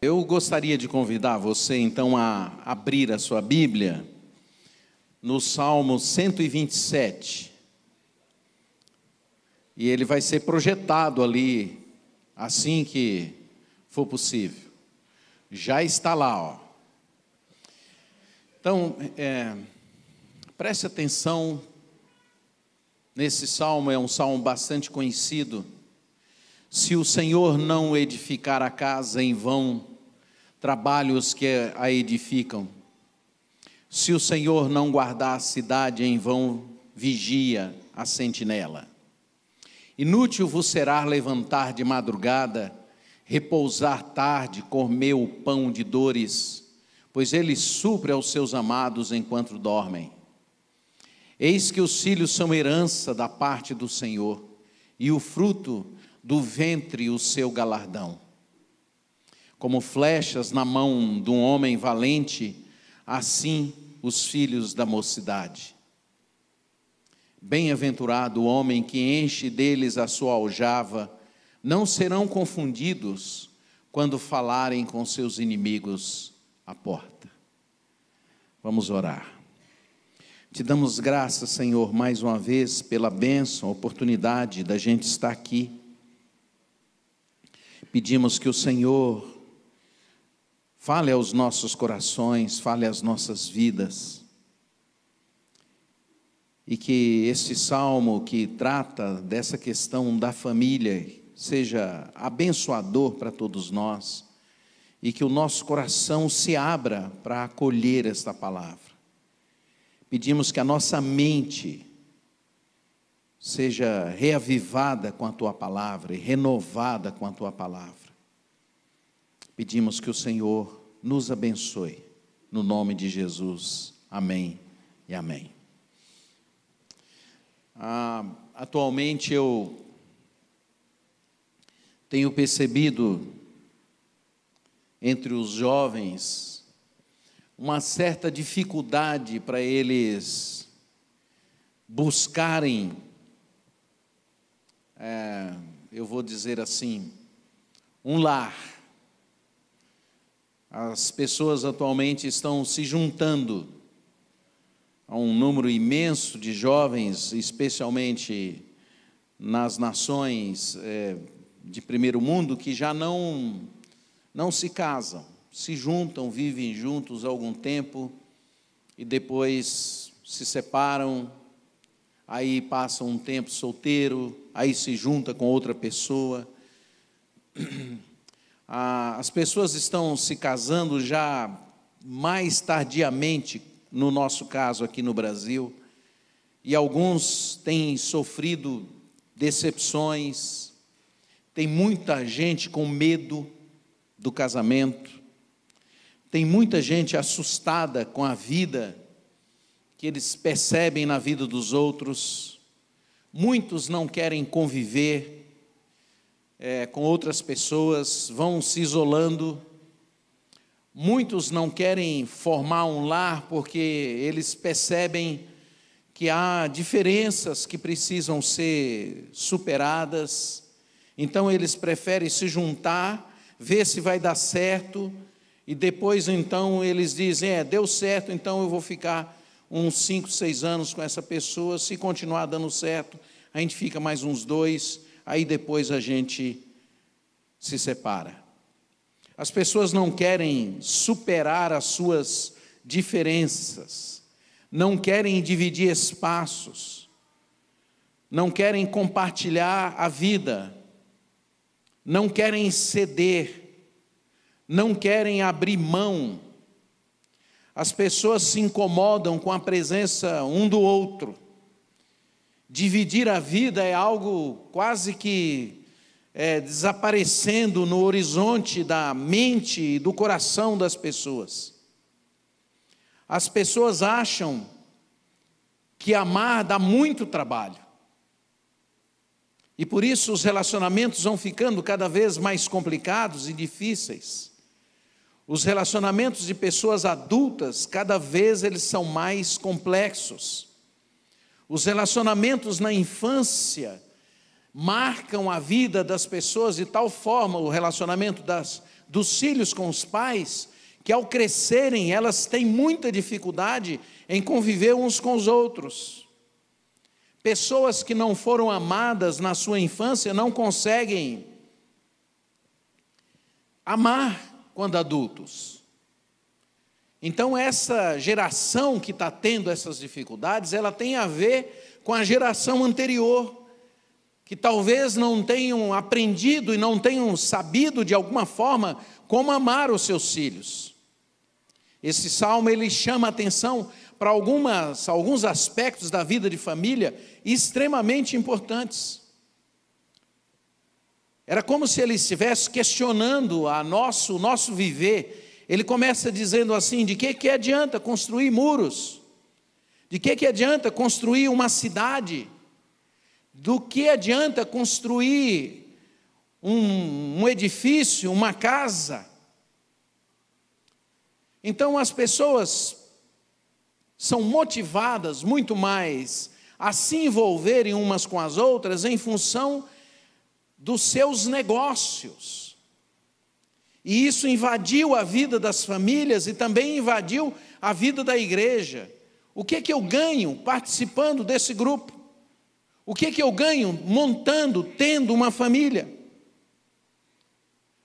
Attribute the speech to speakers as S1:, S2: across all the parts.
S1: Eu gostaria de convidar você, então, a abrir a sua Bíblia no Salmo 127. E ele vai ser projetado ali, assim que for possível. Já está lá, ó. Então, preste atenção nesse salmo, é um salmo bastante conhecido. Se o Senhor não edificar a casa, em vão trabalham os que a edificam. Se o Senhor não guardar a cidade, em vão vigia a sentinela. Inútil vos será levantar de madrugada, repousar tarde, comer o pão de dores, pois ele supre aos seus amados enquanto dormem. Eis que os filhos são herança da parte do Senhor, e o fruto do ventre o seu galardão. Como flechas na mão de um homem valente, assim os filhos da mocidade. Bem-aventurado o homem que enche deles a sua aljava, não serão confundidos quando falarem com seus inimigos à porta. Vamos orar. Te damos graças, Senhor, mais uma vez pela bênção, a oportunidade da gente estar aqui. Pedimos que o Senhor fale aos nossos corações, fale às nossas vidas. E que esse salmo que trata dessa questão da família seja abençoador para todos nós. E que o nosso coração se abra para acolher esta palavra. Pedimos que a nossa mente seja reavivada com a Tua palavra e renovada com a Tua palavra. Pedimos que o Senhor nos abençoe, no nome de Jesus. Amém e amém. Atualmente eu tenho percebido entre os jovens uma certa dificuldade para eles buscarem, eu vou dizer assim, um lar. As pessoas atualmente estão se juntando a um número imenso de jovens, especialmente nas nações de primeiro mundo, que já não se casam. Se juntam, vivem juntos há algum tempo e depois se separam, aí passam um tempo solteiro, aí se junta com outra pessoa. As pessoas estão se casando já mais tardiamente, no nosso caso aqui no Brasil, e alguns têm sofrido decepções, tem muita gente com medo do casamento, tem muita gente assustada com a vida que eles percebem na vida dos outros. Muitos não querem conviver com outras pessoas, vão se isolando. Muitos não querem formar um lar porque eles percebem que há diferenças que precisam ser superadas. Então eles preferem se juntar, ver se vai dar certo. E depois, então, eles dizem, deu certo, então eu vou ficar uns 5, 6 anos com essa pessoa. Se continuar dando certo, a gente fica mais uns 2, aí depois a gente se separa. As pessoas não querem superar as suas diferenças, não querem dividir espaços, não querem compartilhar a vida, não querem ceder, não querem abrir mão. As pessoas se incomodam com a presença um do outro. Dividir a vida é algo quase que desaparecendo no horizonte da mente e do coração das pessoas. As pessoas acham que amar dá muito trabalho. E por isso os relacionamentos vão ficando cada vez mais complicados e difíceis. Os relacionamentos de pessoas adultas, cada vez eles são mais complexos. Os relacionamentos na infância marcam a vida das pessoas de tal forma, o relacionamento dos filhos com os pais, que ao crescerem elas têm muita dificuldade em conviver uns com os outros. Pessoas que não foram amadas na sua infância não conseguem amar quando adultos. Então essa geração que está tendo essas dificuldades, ela tem a ver com a geração anterior, que talvez não tenham aprendido e não tenham sabido de alguma forma como amar os seus filhos. Esse salmo ele chama a atenção para alguns aspectos da vida de família extremamente importantes. Era como se ele estivesse questionando o nosso viver. Ele começa dizendo assim: de que adianta construir muros? De que adianta construir uma cidade? Do que adianta construir um edifício, uma casa? Então as pessoas são motivadas muito mais a se envolverem umas com as outras em função dos seus negócios. E isso invadiu a vida das famílias e também invadiu a vida da igreja. O que eu ganho participando desse grupo? O que eu ganho tendo uma família?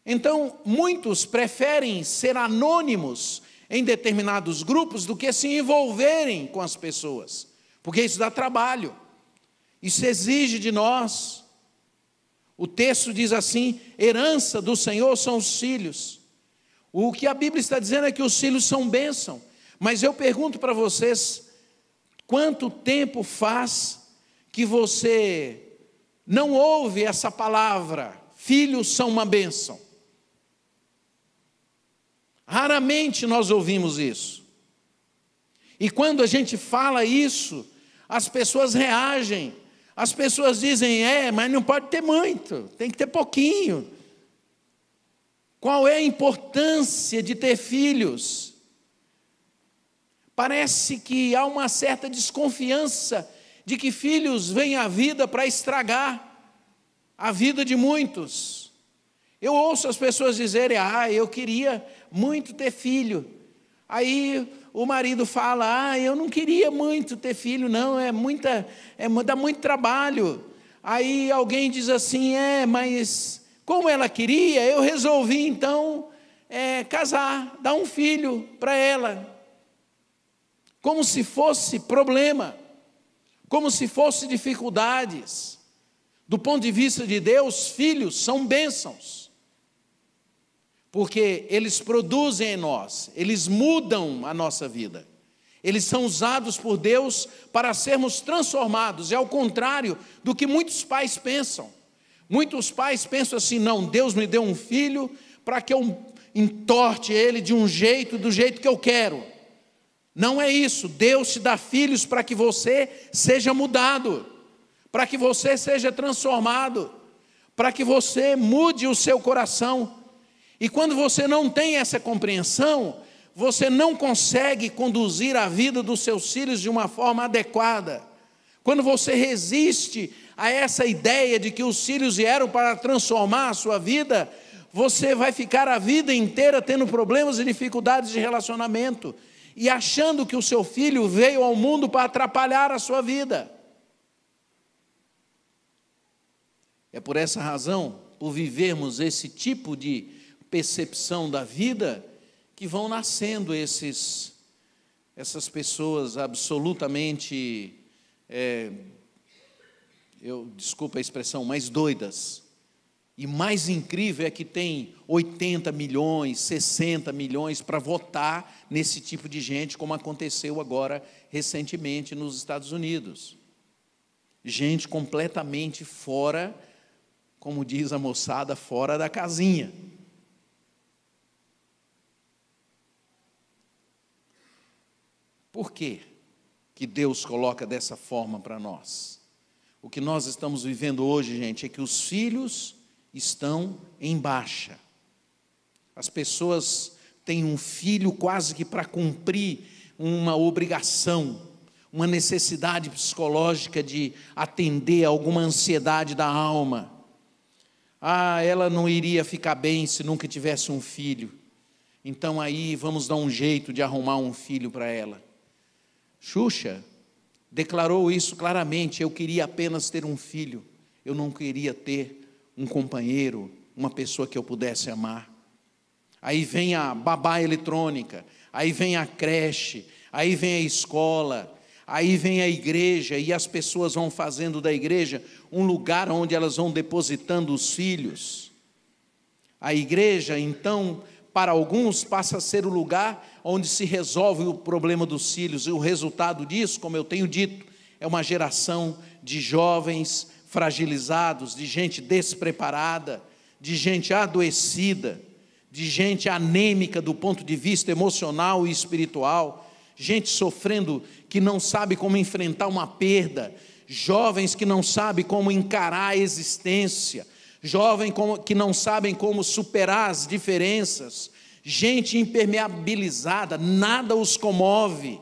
S1: Então, muitos preferem ser anônimos em determinados grupos do que se envolverem com as pessoas, porque isso dá trabalho, isso exige de nós. O texto diz assim: herança do Senhor são os filhos. O que a Bíblia está dizendo é que os filhos são bênção. Mas eu pergunto para vocês, quanto tempo faz que você não ouve essa palavra, filhos são uma bênção? Raramente nós ouvimos isso. E quando a gente fala isso, as pessoas reagem. As pessoas dizem: mas não pode ter muito, tem que ter pouquinho. Qual é a importância de ter filhos? Parece que há uma certa desconfiança de que filhos vêm à vida para estragar a vida de muitos. Eu ouço as pessoas dizerem: eu queria muito ter filho. Aí o marido fala: eu não queria muito ter filho, não, dá muito trabalho. Aí alguém diz assim: mas como ela queria, eu resolvi então casar, dar um filho para ela. Como se fosse problema, como se fosse dificuldades. Do ponto de vista de Deus, filhos são bênçãos, porque eles produzem em nós, eles mudam a nossa vida, eles são usados por Deus para sermos transformados. É ao contrário do que muitos pais pensam. Muitos pais pensam assim: não, Deus me deu um filho para que eu entorte ele do jeito que eu quero. Não é isso. Deus te dá filhos para que você seja mudado, para que você seja transformado, para que você mude o seu coração. E quando você não tem essa compreensão, você não consegue conduzir a vida dos seus filhos de uma forma adequada. Quando você resiste a essa ideia de que os filhos vieram para transformar a sua vida, você vai ficar a vida inteira tendo problemas e dificuldades de relacionamento, e achando que o seu filho veio ao mundo para atrapalhar a sua vida. É por essa razão, por vivermos esse tipo de percepção da vida, que vão nascendo essas pessoas absolutamente, desculpa a expressão, mais doidas. E mais incrível é que tem 80 milhões, 60 milhões para votar nesse tipo de gente, como aconteceu agora recentemente nos Estados Unidos. Gente completamente fora, como diz a moçada, fora da casinha. Por quê que Deus coloca dessa forma para nós? O que nós estamos vivendo hoje, gente, é que os filhos estão em baixa. As pessoas têm um filho quase que para cumprir uma obrigação, uma necessidade psicológica de atender alguma ansiedade da alma. Ela não iria ficar bem se nunca tivesse um filho. Então aí vamos dar um jeito de arrumar um filho para ela. Xuxa declarou isso claramente: eu queria apenas ter um filho, eu não queria ter um companheiro, uma pessoa que eu pudesse amar. Aí vem a babá eletrônica, aí vem a creche, aí vem a escola, aí vem a igreja, e as pessoas vão fazendo da igreja um lugar onde elas vão depositando os filhos. A igreja, então, para alguns, passa a ser o lugar onde se resolve o problema dos filhos, e o resultado disso, como eu tenho dito, é uma geração de jovens fragilizados, de gente despreparada, de gente adoecida, de gente anêmica do ponto de vista emocional e espiritual, gente sofrendo, que não sabe como enfrentar uma perda, jovens que não sabem como encarar a existência, jovens que não sabem como superar as diferenças, gente impermeabilizada, nada os comove,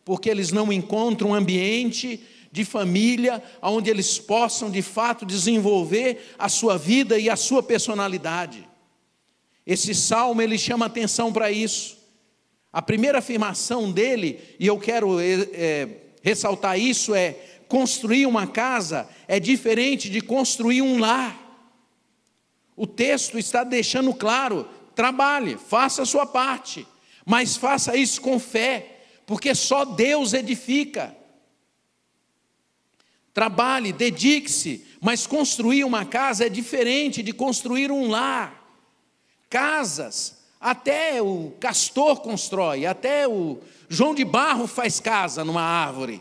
S1: porque eles não encontram um ambiente de família onde eles possam de fato desenvolver a sua vida e a sua personalidade. Esse salmo, ele chama atenção para isso. A primeira afirmação dele, e eu quero ressaltar isso, é: construir uma casa é diferente de construir um lar. O texto está deixando claro: trabalhe, faça a sua parte, mas faça isso com fé, porque só Deus edifica. Trabalhe, dedique-se, mas construir uma casa é diferente de construir um lar. Casas, até o Castor constrói, até o João de Barro faz casa numa árvore.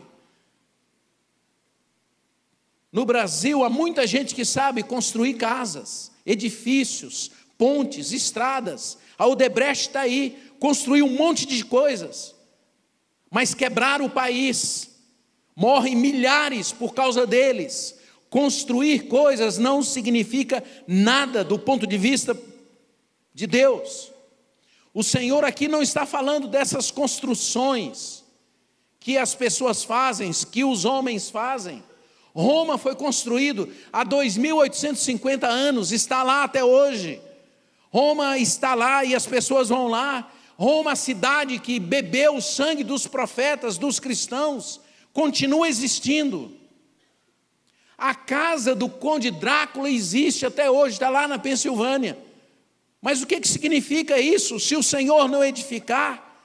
S1: No Brasil há muita gente que sabe construir casas, edifícios, pontes, estradas. A Odebrecht está aí, construiu um monte de coisas, mas quebraram o país, morrem milhares por causa deles. Construir coisas não significa nada do ponto de vista de Deus. O Senhor aqui não está falando dessas construções que as pessoas fazem, que os homens fazem. Roma foi construído há 2.850 anos, está lá até hoje. Roma está lá e as pessoas vão lá. Roma, a cidade que bebeu o sangue dos profetas, dos cristãos, continua existindo. A casa do Conde Drácula existe até hoje, está lá na Pensilvânia. Mas o que significa isso? Se o Senhor não edificar,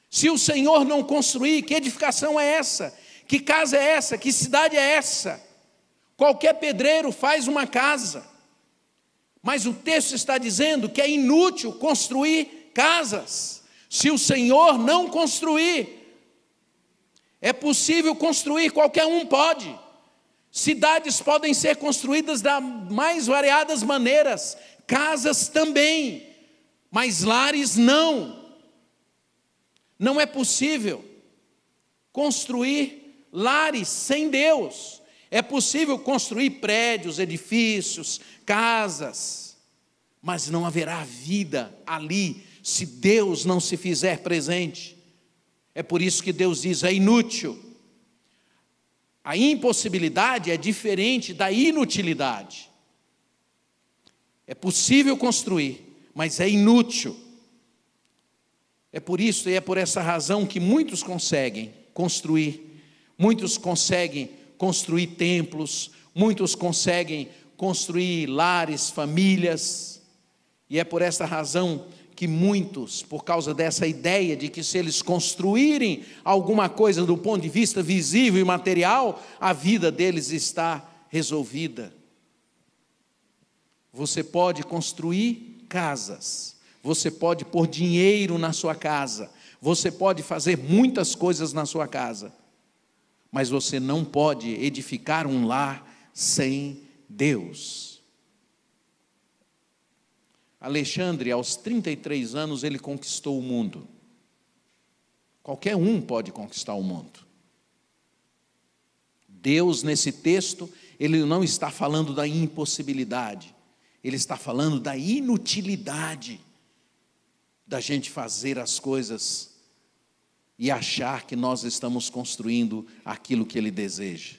S1: se o Senhor não construir, que edificação é essa? Que casa é essa? Que cidade é essa? Qualquer pedreiro faz uma casa, mas o texto está dizendo que é inútil construir casas, se o Senhor não construir. É possível construir, qualquer um pode. Cidades podem ser construídas das mais variadas maneiras, casas também, mas lares não. Não é possível construir lares sem Deus. É possível construir prédios, edifícios, casas, mas não haverá vida ali se Deus não se fizer presente. É por isso que Deus diz: é inútil. A impossibilidade é diferente da inutilidade. É possível construir, mas é inútil. É por isso e é por essa razão que muitos conseguem construir, muitos conseguem construir templos, muitos conseguem construir lares, famílias, e é por essa razão que muitos, por causa dessa ideia de que se eles construírem alguma coisa do ponto de vista visível e material, a vida deles está resolvida. Você pode construir casas, você pode pôr dinheiro na sua casa, você pode fazer muitas coisas na sua casa, mas você não pode edificar um lar sem Deus. Alexandre, aos 33 anos, ele conquistou o mundo. Qualquer um pode conquistar o mundo. Deus, nesse texto, ele não está falando da impossibilidade, ele está falando da inutilidade da gente fazer as coisas e achar que nós estamos construindo aquilo que Ele deseja.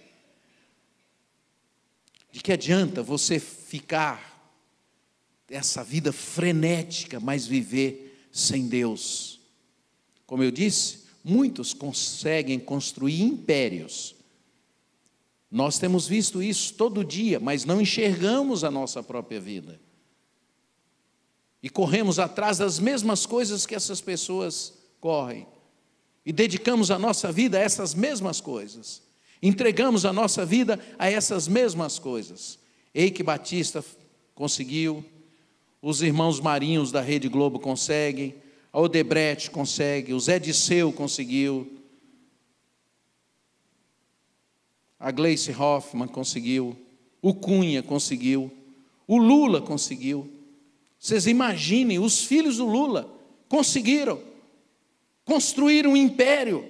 S1: De que adianta você ficar essa vida frenética, mas viver sem Deus? Como eu disse, muitos conseguem construir impérios. Nós temos visto isso todo dia, mas não enxergamos a nossa própria vida. E corremos atrás das mesmas coisas que essas pessoas correm. E dedicamos a nossa vida a essas mesmas coisas. Entregamos a nossa vida a essas mesmas coisas. Eike Batista conseguiu, os irmãos Marinhos da Rede Globo conseguem, a Odebrecht consegue, o Zé Disseu conseguiu, a Gleice Hoffmann conseguiu, o Cunha conseguiu, o Lula conseguiu. Vocês imaginem, os filhos do Lula conseguiram construir um império.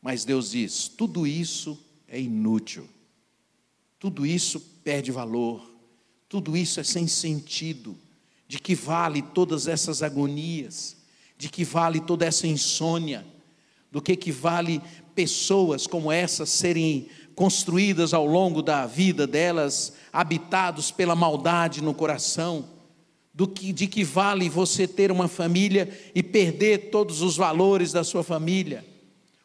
S1: Mas Deus diz, tudo isso é inútil, tudo isso perde valor, tudo isso é sem sentido. De que vale todas essas agonias? De que vale toda essa insônia? Do que vale pessoas como essas serem construídas ao longo da vida delas, habitados pela maldade no coração? De que vale você ter uma família e perder todos os valores da sua família?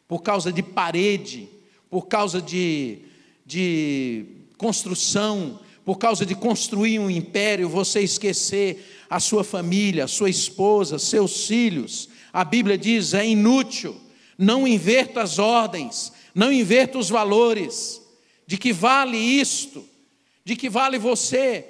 S1: Por causa de parede, por causa de construção, por causa de construir um império, você esquecer a sua família, a sua esposa, seus filhos. A Bíblia diz, é inútil, não inverta as ordens, não inverta os valores. De que vale isto? De que vale você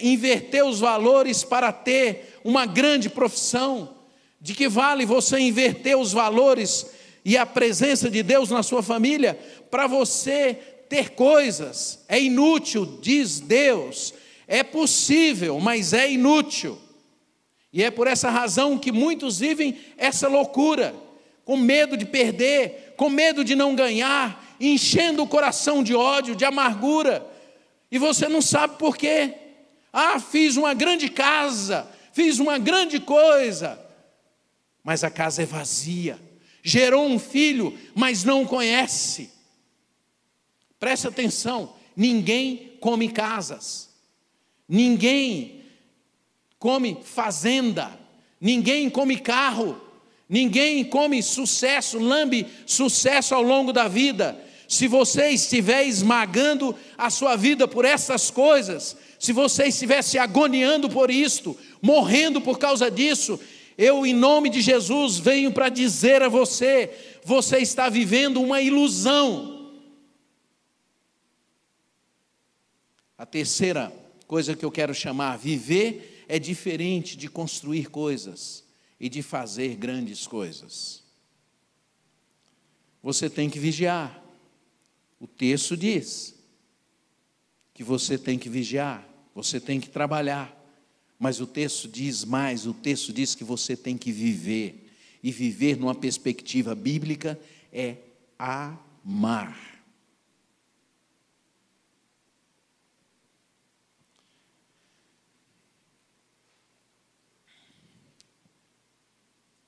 S1: inverter os valores para ter uma grande profissão? De que vale você inverter os valores e a presença de Deus na sua família para você ter coisas? É inútil, diz Deus. É possível, mas é inútil. E é por essa razão que muitos vivem essa loucura, com medo de perder, com medo de não ganhar, enchendo o coração de ódio, de amargura. E você não sabe por quê. Fiz uma grande casa, fiz uma grande coisa, mas a casa é vazia. Gerou um filho, mas não o conhece. Preste atenção, ninguém come casas, ninguém come fazenda, ninguém come carro, ninguém come sucesso, lambe sucesso ao longo da vida. Se você estiver esmagando a sua vida por essas coisas, se você estivesse agoniando por isto, morrendo por causa disso, eu, em nome de Jesus, venho para dizer a você, você está vivendo uma ilusão. A terceira coisa que eu quero chamar, viver é diferente de construir coisas e de fazer grandes coisas. Você tem que vigiar. O texto diz que você tem que vigiar, você tem que trabalhar. Mas o texto diz mais, o texto diz que você tem que viver. E viver numa perspectiva bíblica é amar.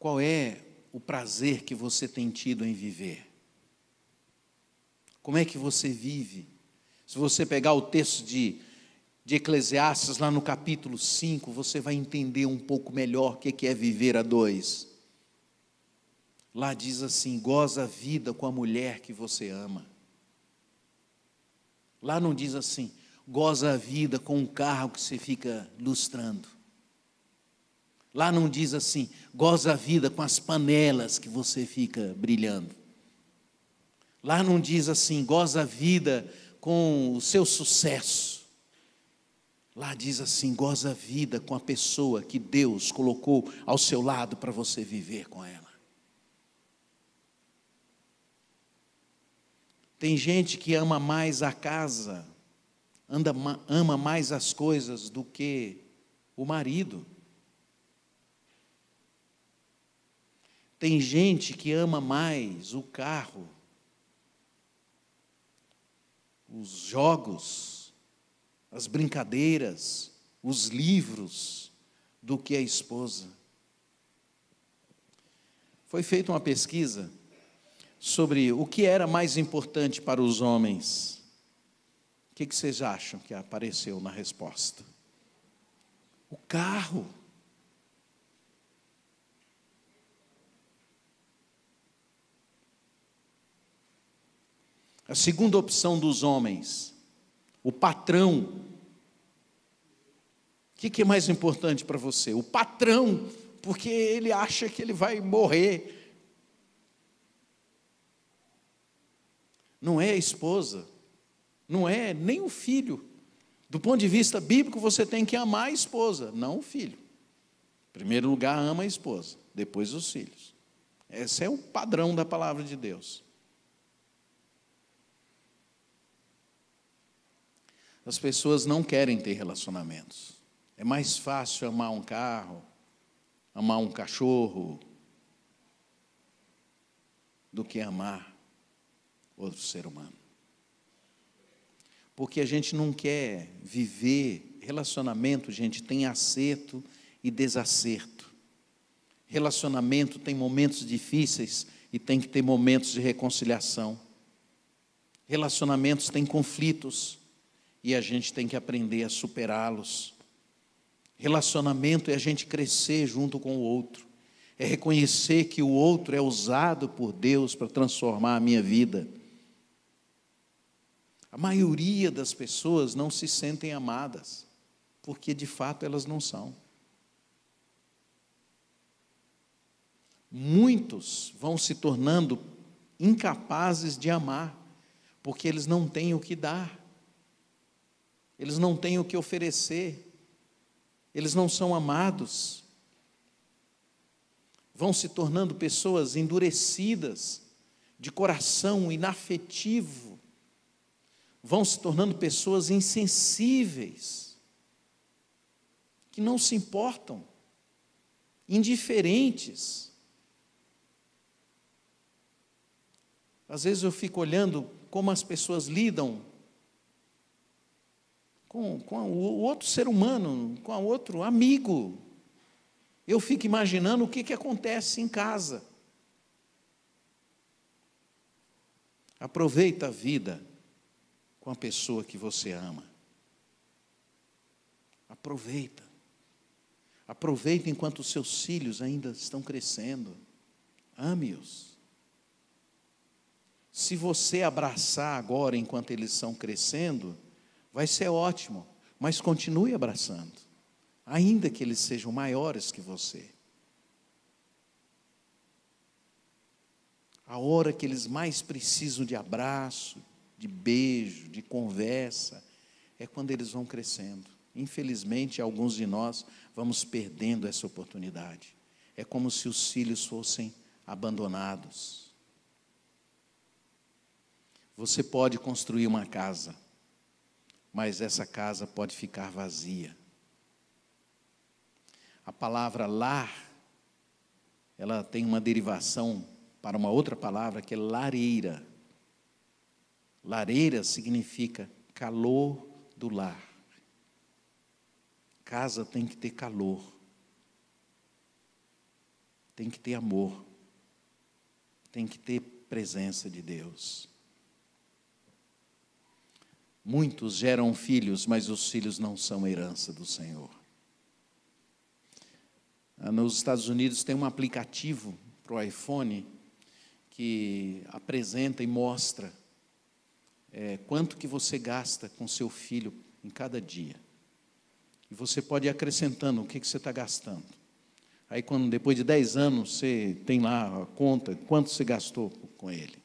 S1: Qual é o prazer que você tem tido em viver? Como é que você vive? Se você pegar o texto de Eclesiastes, lá no capítulo 5, você vai entender um pouco melhor o que é viver a dois. Lá diz assim, goza a vida com a mulher que você ama. Lá não diz assim, goza a vida com um carro que você fica lustrando. Lá não diz assim, goza a vida com as panelas que você fica brilhando. Lá não diz assim, goza a vida com o seu sucesso. Lá diz assim, goza a vida com a pessoa que Deus colocou ao seu lado para você viver com ela. Tem gente que ama mais a casa, ama mais as coisas do que o marido. Tem gente que ama mais o carro, os jogos, as brincadeiras, os livros, do que a esposa. Foi feita uma pesquisa sobre o que era mais importante para os homens. O que vocês acham que apareceu na resposta? O carro. A segunda opção dos homens, o patrão. O que é mais importante para você? O patrão, porque ele acha que ele vai morrer. Não é a esposa, não é nem o filho. Do ponto de vista bíblico, você tem que amar a esposa, não o filho. Em primeiro lugar, ama a esposa, depois os filhos. Esse é o padrão da palavra de Deus. As pessoas não querem ter relacionamentos. É mais fácil amar um carro, amar um cachorro, do que amar outro ser humano. Porque a gente não quer viver relacionamento, gente, tem acerto e desacerto. Relacionamento tem momentos difíceis e tem que ter momentos de reconciliação. Relacionamentos têm conflitos e a gente tem que aprender a superá-los. Relacionamento é a gente crescer junto com o outro. É reconhecer que o outro é usado por Deus para transformar a minha vida. A maioria das pessoas não se sentem amadas, porque de fato elas não são. Muitos vão se tornando incapazes de amar, porque eles não têm o que dar. Eles não têm o que oferecer, eles não são amados, vão se tornando pessoas endurecidas, de coração inafetivo, vão se tornando pessoas insensíveis, que não se importam, indiferentes. Às vezes eu fico olhando como as pessoas lidam com o outro ser humano, com o outro amigo. Eu fico imaginando o que acontece em casa. Aproveita a vida com a pessoa que você ama. Aproveita. Aproveita enquanto os seus filhos ainda estão crescendo. Ame-os. Se você abraçar agora enquanto eles estão crescendo, vai ser ótimo, mas continue abraçando, ainda que eles sejam maiores que você. A hora que eles mais precisam de abraço, de beijo, de conversa, é quando eles vão crescendo. Infelizmente, alguns de nós vamos perdendo essa oportunidade. É como se os filhos fossem abandonados. Você pode construir uma casa, mas essa casa pode ficar vazia. A palavra lar, ela tem uma derivação para uma outra palavra que é lareira. Lareira significa calor do lar. Casa tem que ter calor, tem que ter amor, tem que ter presença de Deus. Muitos geram filhos, mas os filhos não são herança do Senhor. Nos Estados Unidos tem um aplicativo para o iPhone que apresenta e mostra quanto que você gasta com seu filho em cada dia. E você pode ir acrescentando o que você está gastando. Aí, depois de 10 anos, você tem lá a conta, quanto você gastou com ele.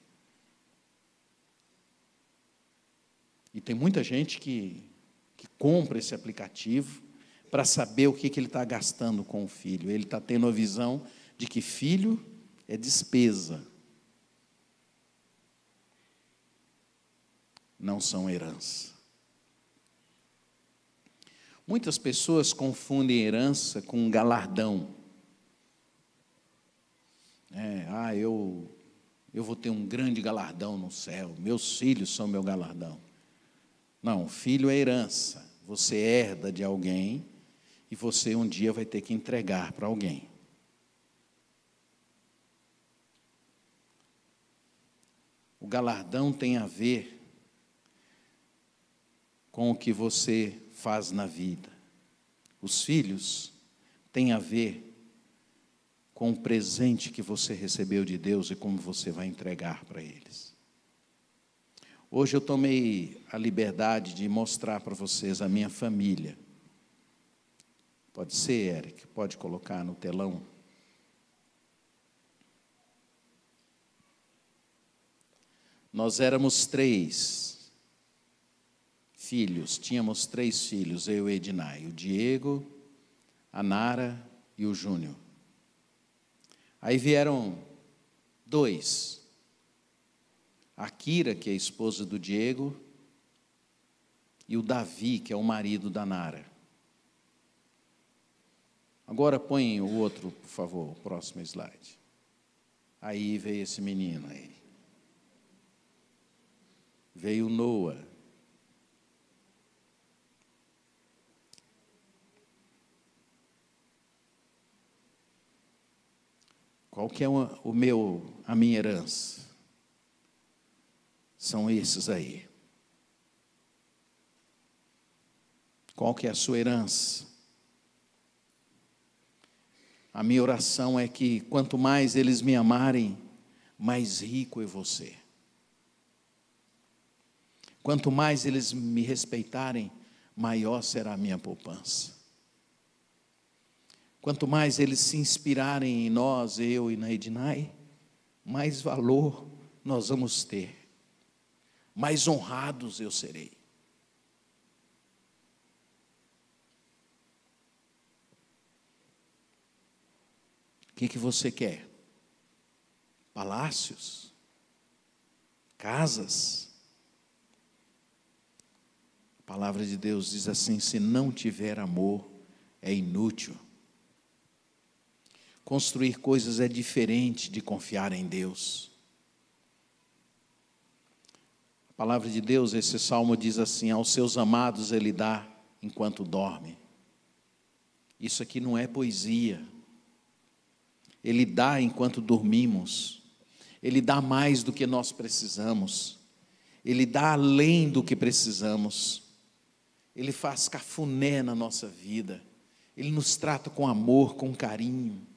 S1: E tem muita gente que compra esse aplicativo para saber o que ele está gastando com o filho. Ele está tendo a visão de que filho é despesa, não são herança. Muitas pessoas confundem herança com galardão. Eu vou ter um grande galardão no céu, meus filhos são meu galardão. Não, filho é herança, você herda de alguém e você um dia vai ter que entregar para alguém. galardão tem a ver com o que você faz na vida. Os filhos têm a ver com o presente que você recebeu de Deus e como você vai entregar para eles. Hoje eu tomei a liberdade de mostrar para vocês a minha família. Pode ser, Eric? Pode colocar no telão? Nós éramos 3 filhos, tínhamos 3 filhos, eu e Ednai, o Diego, a Nara e o Júnior. Aí vieram 2, a Kira, que é a esposa do Diego, e o Davi, que é o marido da Nara. Agora põe o outro, por favor, o próximo slide. Aí veio esse menino aí. Veio o Noah. Qual que é a minha herança? São esses aí. Qual que é a sua herança? A minha oração é que quanto mais eles me amarem, mais rico eu vou ser. Quanto mais eles me respeitarem, maior será a minha poupança. Quanto mais eles se inspirarem em nós, eu e na Ednai, mais valor nós vamos ter. Mais honrados eu serei. O que você quer? Palácios? Casas? A palavra de Deus diz assim: se não tiver amor, é inútil. Construir coisas é diferente de confiar em Deus. A palavra de Deus, esse salmo diz assim: aos seus amados Ele dá enquanto dorme. Isso aqui não é poesia. Ele dá enquanto dormimos. Ele dá mais do que nós precisamos. Ele dá além do que precisamos. Ele faz cafuné na nossa vida. Ele nos trata com amor, com carinho.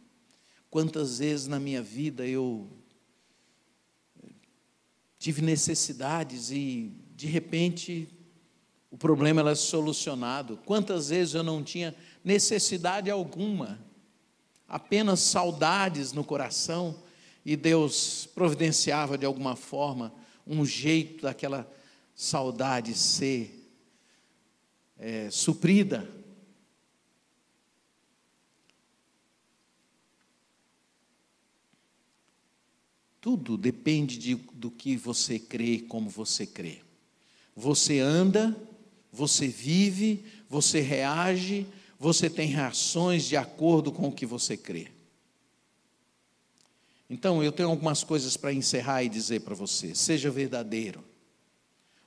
S1: Quantas vezes na minha vida eu tive necessidades e, de repente, o problema era solucionado. Quantas vezes eu não tinha necessidade alguma, apenas saudades no coração, e Deus providenciava de alguma forma um jeito daquela saudade ser suprida. Tudo depende do que você crê e como você crê. Você anda, você vive, você reage, você tem reações de acordo com o que você crê. Então, eu tenho algumas coisas para encerrar e dizer para você. Seja verdadeiro.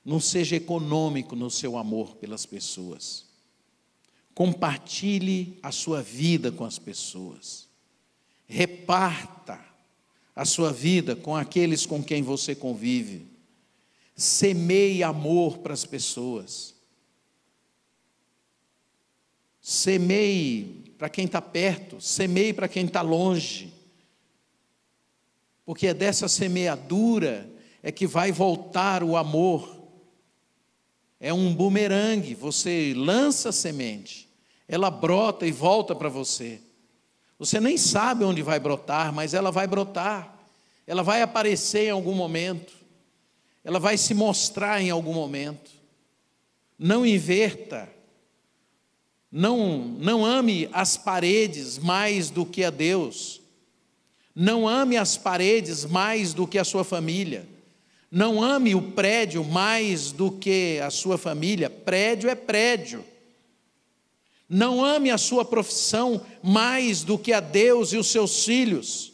S1: Não seja econômico no seu amor pelas pessoas. Compartilhe a sua vida com as pessoas. Reparta a sua vida com aqueles com quem você convive. Semeie amor para as pessoas. Semeie para quem está perto, semeie para quem está longe. Porque é dessa semeadura é que vai voltar o amor. É um bumerangue, você lança a semente, ela brota e volta para você. Você nem sabe onde vai brotar, mas ela vai brotar. Ela vai aparecer em algum momento. Ela vai se mostrar em algum momento. Não inverta. Não ame as paredes mais do que a Deus. Não ame as paredes mais do que a sua família. Não ame o prédio mais do que a sua família. Prédio é prédio. Não ame a sua profissão mais do que a Deus e os seus filhos.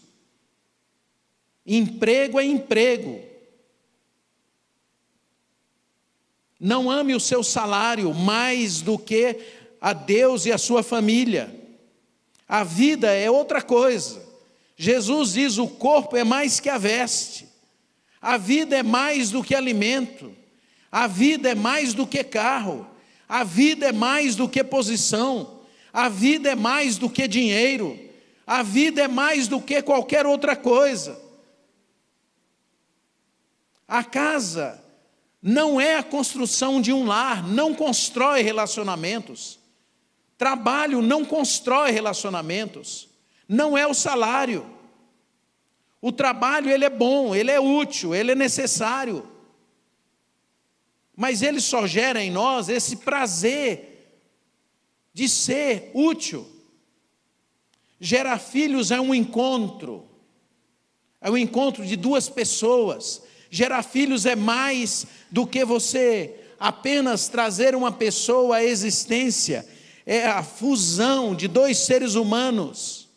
S1: Emprego é emprego. Não ame o seu salário mais do que a Deus e a sua família. A vida é outra coisa. Jesus diz: o corpo é mais que a veste. A vida é mais do que alimento. A vida é mais do que carro. A vida é mais do que posição. A vida é mais do que dinheiro. A vida é mais do que qualquer outra coisa. A casa não é a construção de um lar, não constrói relacionamentos. Trabalho não constrói relacionamentos. Não é o salário. O trabalho, ele é bom, ele é útil, ele é necessário. Mas ele só gera em nós esse prazer de ser útil. Gerar filhos é um encontro de duas pessoas. Gerar filhos é mais do que você apenas trazer uma pessoa à existência. É a fusão de dois seres humanos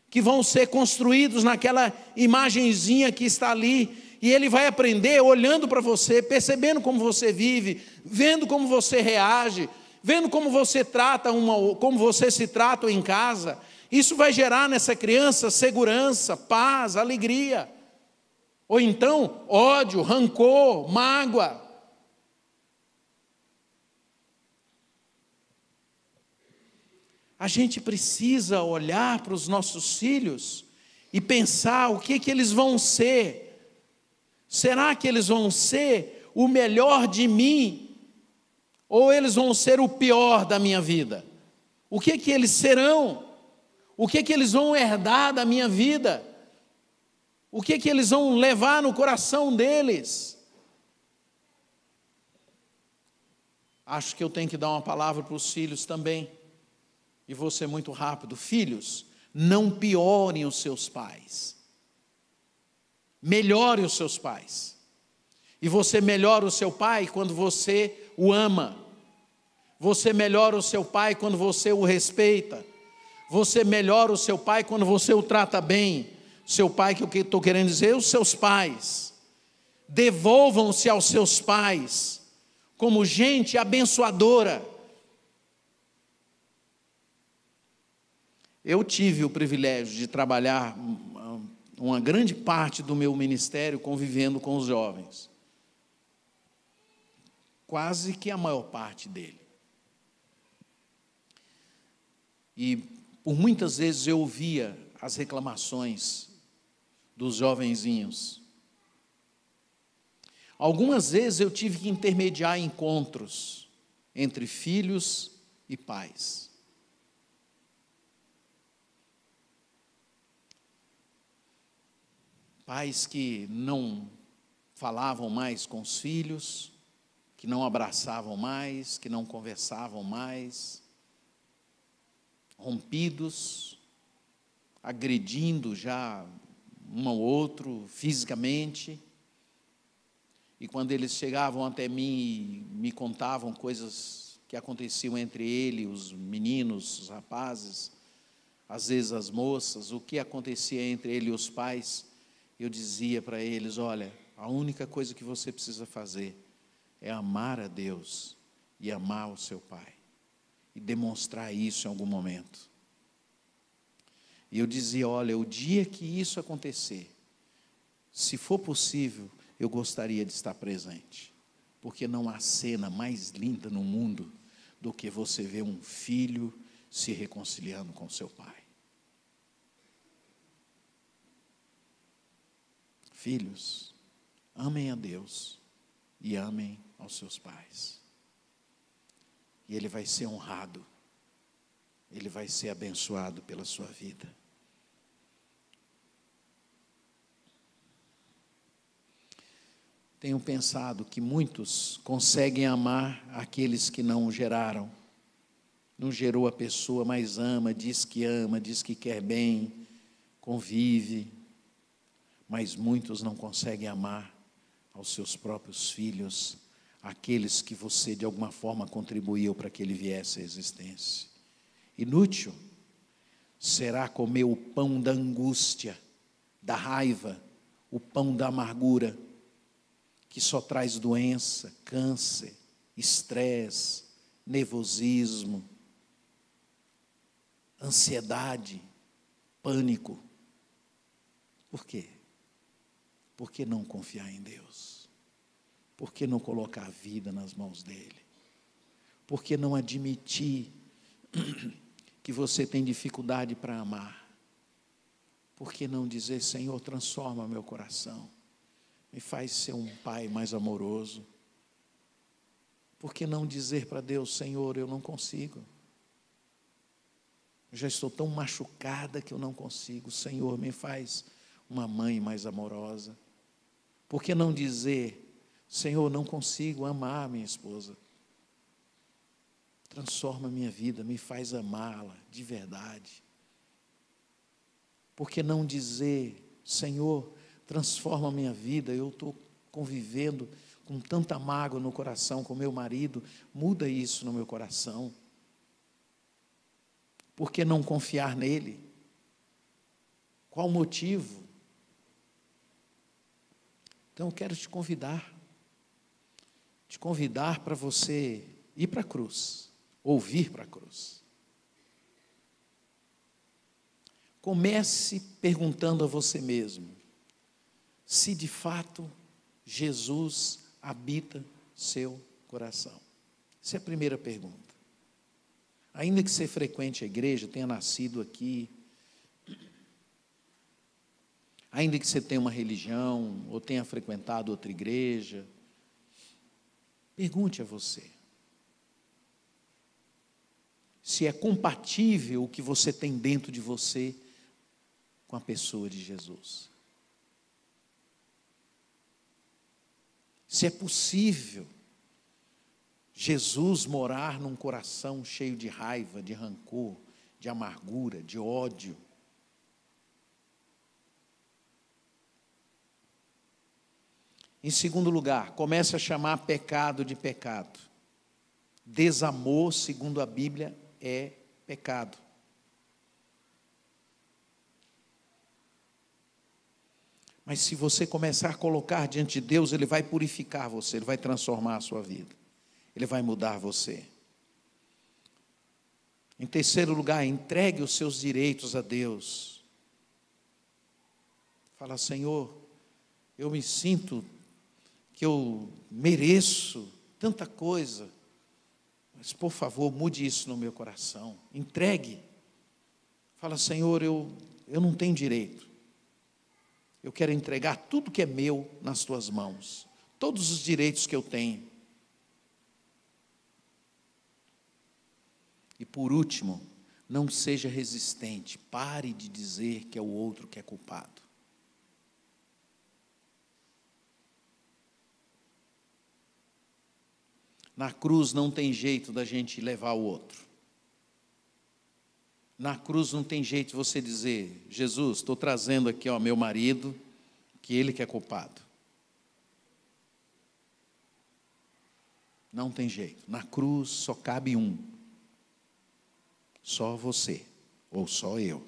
S1: que vão ser construídos naquela imagenzinha que está ali. E ele vai aprender olhando para você, percebendo como você vive, vendo como você reage, vendo como você como você se trata em casa. Isso vai gerar nessa criança segurança, paz, alegria. Ou então, ódio, rancor, mágoa. A gente precisa olhar para os nossos filhos e pensar o que eles vão ser. Será que eles vão ser o melhor de mim? Ou eles vão ser o pior da minha vida? O que eles serão? O que eles vão herdar da minha vida? O que eles vão levar no coração deles? Acho que eu tenho que dar uma palavra para os filhos também. E vou ser muito rápido. Filhos, não piorem os seus pais. Melhore os seus pais. E você melhora o seu pai quando você o ama. Você melhora o seu pai quando você o respeita. Você melhora o seu pai quando você o trata bem. Seu pai, que eu estou querendo dizer, os seus pais. Devolvam-se aos seus pais como gente abençoadora. Eu tive o privilégio de trabalhar uma grande parte do meu ministério convivendo com os jovens. Quase que a maior parte dele. E por muitas vezes eu ouvia as reclamações dos jovenzinhos. Algumas vezes eu tive que intermediar encontros entre filhos e pais. Pais que não falavam mais com os filhos, que não abraçavam mais, que não conversavam mais, rompidos, agredindo já um ao outro fisicamente. E quando eles chegavam até mim e me contavam coisas que aconteciam entre ele, os meninos, os rapazes, às vezes as moças, o que acontecia entre ele e os pais, eu dizia para eles: olha, a única coisa que você precisa fazer é amar a Deus e amar o seu pai, e demonstrar isso em algum momento. E eu dizia: olha, o dia que isso acontecer, se for possível, eu gostaria de estar presente, porque não há cena mais linda no mundo do que você ver um filho se reconciliando com seu pai. Filhos, amem a Deus e amem aos seus pais. E ele vai ser honrado, ele vai ser abençoado pela sua vida. Tenho pensado que muitos conseguem amar aqueles que não geraram. Não gerou a pessoa, mas ama, diz que quer bem, convive. Mas muitos não conseguem amar aos seus próprios filhos, aqueles que você de alguma forma contribuiu para que ele viesse à existência. Inútil será comer o pão da angústia, da raiva, o pão da amargura, que só traz doença, câncer, estresse, nervosismo, ansiedade, pânico. Por quê? Por que não confiar em Deus? Por que não colocar a vida nas mãos dele? Por que não admitir que você tem dificuldade para amar? Por que não dizer: Senhor, transforma meu coração, me faz ser um pai mais amoroso? Por que não dizer para Deus: Senhor, eu não consigo, eu já estou tão machucada que eu não consigo, Senhor, me faz uma mãe mais amorosa? Por que não dizer: Senhor, não consigo amar minha esposa, transforma a minha vida, me faz amá-la de verdade? Por que não dizer: Senhor, transforma a minha vida, eu estou convivendo com tanta mágoa no coração com meu marido, muda isso no meu coração? Por que não confiar nele? Qual o motivo? Então eu quero te convidar para você ir para a cruz, ou vir para a cruz. Comece perguntando a você mesmo, se de fato Jesus habita seu coração. Essa é a primeira pergunta. Ainda que você frequente a igreja, tenha nascido aqui, ainda que você tenha uma religião, ou tenha frequentado outra igreja, pergunte a você se é compatível o que você tem dentro de você com a pessoa de Jesus. Se é possível Jesus morar num coração cheio de raiva, de rancor, de amargura, de ódio. Em segundo lugar, comece a chamar pecado de pecado. Desamor, segundo a Bíblia, é pecado. Mas se você começar a colocar diante de Deus, Ele vai purificar você, Ele vai transformar a sua vida, Ele vai mudar você. Em terceiro lugar, entregue os seus direitos a Deus. Fala: Senhor, eu me sinto que eu mereço tanta coisa, mas por favor, mude isso no meu coração. Entregue. Fala: Senhor, eu não tenho direito. Eu quero entregar tudo que é meu nas tuas mãos, todos os direitos que eu tenho. E por último, não seja resistente, pare de dizer que é o outro que é culpado. Na cruz não tem jeito da gente levar o outro. Na cruz não tem jeito de você dizer: Jesus, estou trazendo aqui meu marido, que ele que é culpado. Não tem jeito. Na cruz só cabe um. Só você, ou só eu.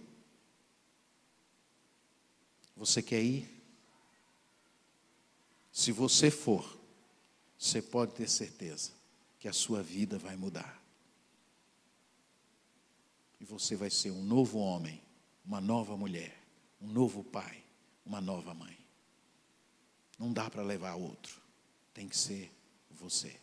S1: Você quer ir? Se você for, você pode ter certeza que a sua vida vai mudar. E você vai ser um novo homem, uma nova mulher, um novo pai, uma nova mãe. Não dá para levar outro, tem que ser você.